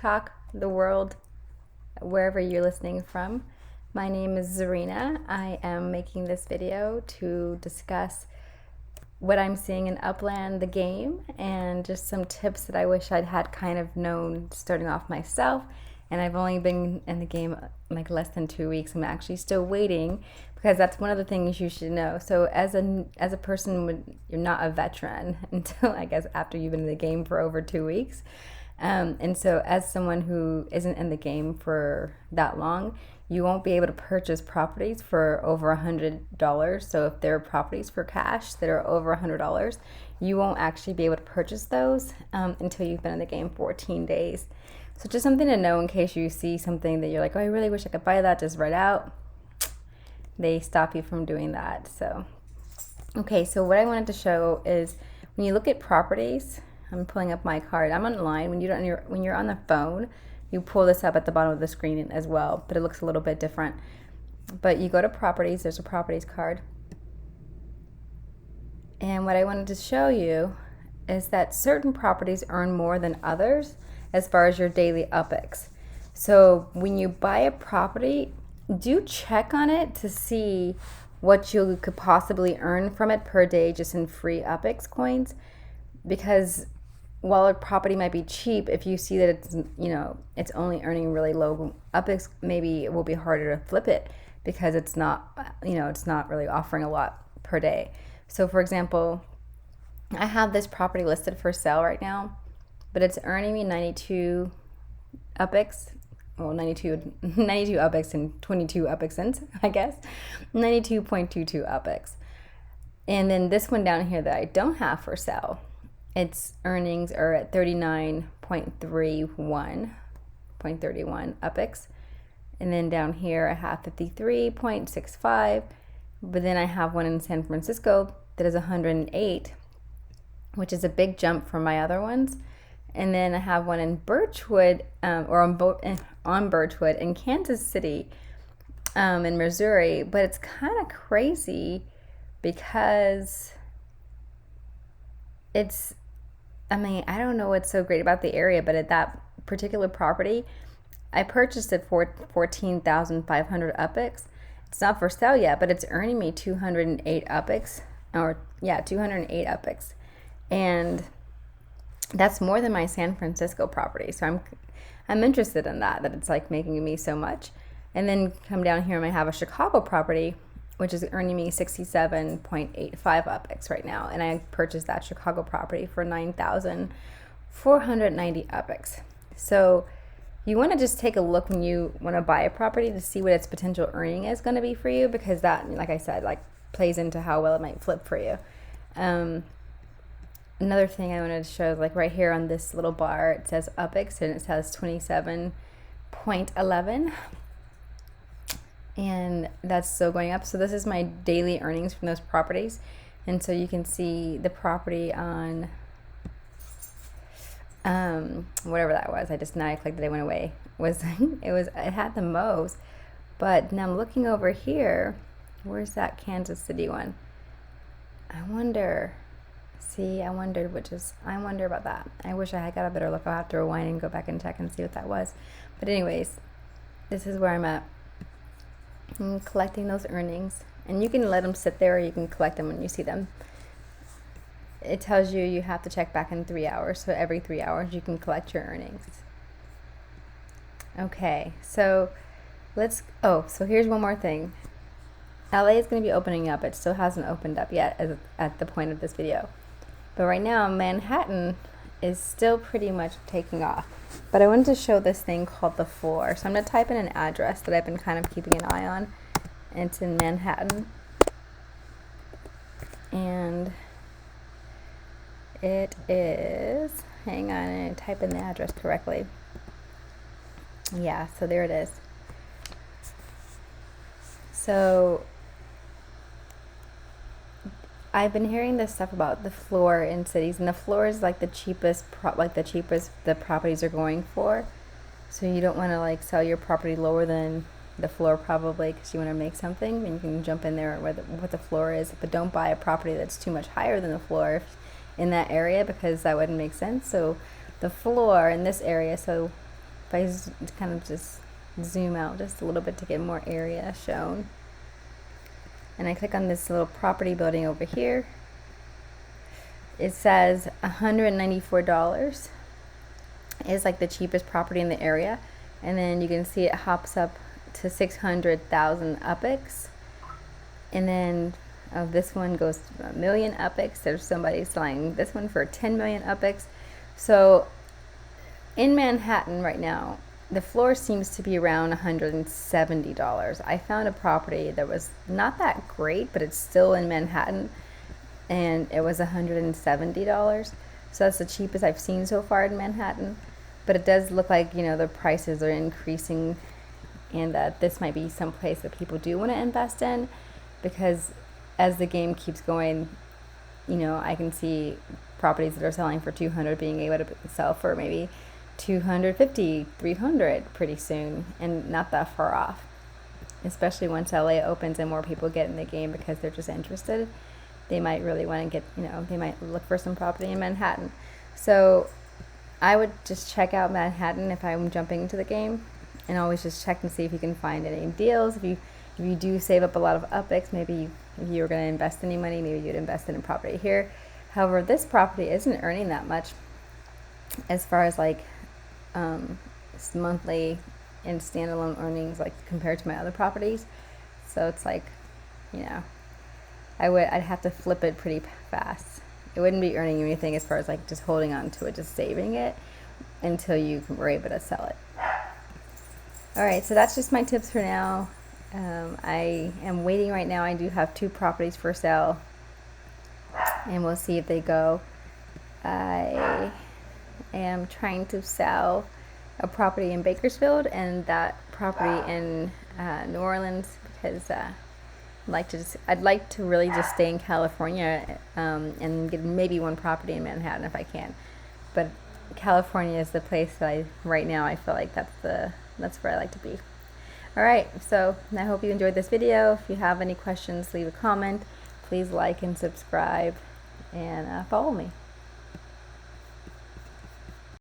TikTok, the world, wherever you're listening from. My name is Zarina. I am making this video to discuss what I'm seeing in Upland, the game, and just some tips that I wish I'd had kind of known starting off myself. And I've only been in the game like less than 2 weeks. I'm actually still waiting because that's one of the things you should know. So as a person, you're not a veteran until I guess after you've been in the game for over 2 weeks. And so as someone who isn't in the game for that long, you won't be able to purchase properties for over $100. So if there are properties for cash that are over $100, you won't actually be able to purchase those until you've been in the game 14 days. So just something to know in case you see something that you're like, oh, I really wish I could buy that, just right out. They stop you from doing that. So, okay, so what I wanted to show is when you look at properties, I'm pulling up my card. I'm online. When you're on the phone, you pull this up at the bottom of the screen as well, but it looks a little bit different. But you go to properties, there's a properties card. And what I wanted to show you is that certain properties earn more than others as far as your daily UPX. So when you buy a property, do check on it to see what you could possibly earn from it per day just in free UPX coins. Because while a property might be cheap, if you see that it's only earning really low UPX, maybe it will be harder to flip it because it's not really offering a lot per day. So for example, I have this property listed for sale right now, but it's earning me 92 UPX. Well, 92 UPX and 22 UPX cents, I guess. 92.22 UPX. And then this one down here that I don't have for sale, its earnings are at 39.31 UPX. And then down here I have 53.65. But then I have one in San Francisco that is 108, which is a big jump from my other ones. And then I have one in Birchwood, on Birchwood in Kansas City, in Missouri. But it's kind of crazy because I don't know what's so great about the area, but at that particular property, I purchased it for 14,500 UPX. It's not for sale yet, but it's earning me 208 UPX, 208 UPX. And that's more than my San Francisco property. So I'm interested in that it's like making me so much. And then come down here and I have a Chicago property, which is earning me 67.85 UPX right now. And I purchased that Chicago property for 9,490 UPX. So you want to just take a look when you want to buy a property to see what its potential earning is going to be for you, because that, like I said, like plays into how well it might flip for you. Another thing I wanted to show is like right here on this little bar, it says UPX and it says 27.11. And that's still going up. So this is my daily earnings from those properties. And so you can see the property on whatever that was. I clicked it, it went away. It had the most. But now I'm looking over here. Where's that Kansas City one? I wonder about that. I wish I had got a better look. I'll have to rewind and go back and check and see what that was. But anyways, this is where I'm at. I'm collecting those earnings. And you can let them sit there or you can collect them when you see them. It tells you have to check back in 3 hours. So every 3 hours you can collect your earnings. Okay, so so here's one more thing. LA is going to be opening up. It still hasn't opened up yet at the point of this video. But right now, Manhattan is still pretty much taking off. But I wanted to show this thing called the floor. So I'm going to type in an address that I've been kind of keeping an eye on. And it's in Manhattan. And it is, hang on, I type in the address correctly. Yeah, so there it is. So I've been hearing this stuff about the floor in cities, and the floor is like the cheapest the properties are going for. So you don't want to like sell your property lower than the floor probably because you want to make something, and you can jump in there where what the floor is, but don't buy a property that's too much higher than the floor in that area because that wouldn't make sense. So the floor in this area, so if I kind of just zoom out just a little bit to get more area shown, and I click on this little property building over here, it says $194 is like the cheapest property in the area, and then you can see it hops up to 600,000 UPIX, and then this one goes to 1 million UPIX. There's somebody selling this one for 10 million UPIX. So in Manhattan right now, the floor seems to be around $170. I found a property that was not that great, but it's still in Manhattan, and it was $170. So that's the cheapest I've seen so far in Manhattan. But it does look like, you know, the prices are increasing, and that this might be some place that people do want to invest in, because as the game keeps going, you know, I can see properties that are selling for 200 being able to sell for maybe 250, 300 pretty soon, and not that far off. Especially once LA opens and more people get in the game because they're just interested, they might really want to get, you know, they might look for some property in Manhattan. So I would just check out Manhattan if I'm jumping into the game, and always just check and see if you can find any deals. If you do save up a lot of UPIX, maybe if you were going to invest any money, maybe you'd invest in a property here. However, this property isn't earning that much as far as like monthly and standalone earnings, like compared to my other properties. So it's like, you know, I'd have to flip it pretty fast. It wouldn't be earning anything as far as like just holding on to it, just saving it until you were able to sell it. All right, so that's just my tips for now. I am waiting right now. I do have 2 properties for sale, and we'll see if they go. I am trying to sell a property in Bakersfield and that property in New Orleans, because I'd like to really just stay in California and get maybe 1 property in Manhattan if I can. But California is the place that right now I feel like that's where I like to be. All right, so I hope you enjoyed this video. If you have any questions, leave a comment. Please like and subscribe, and follow me.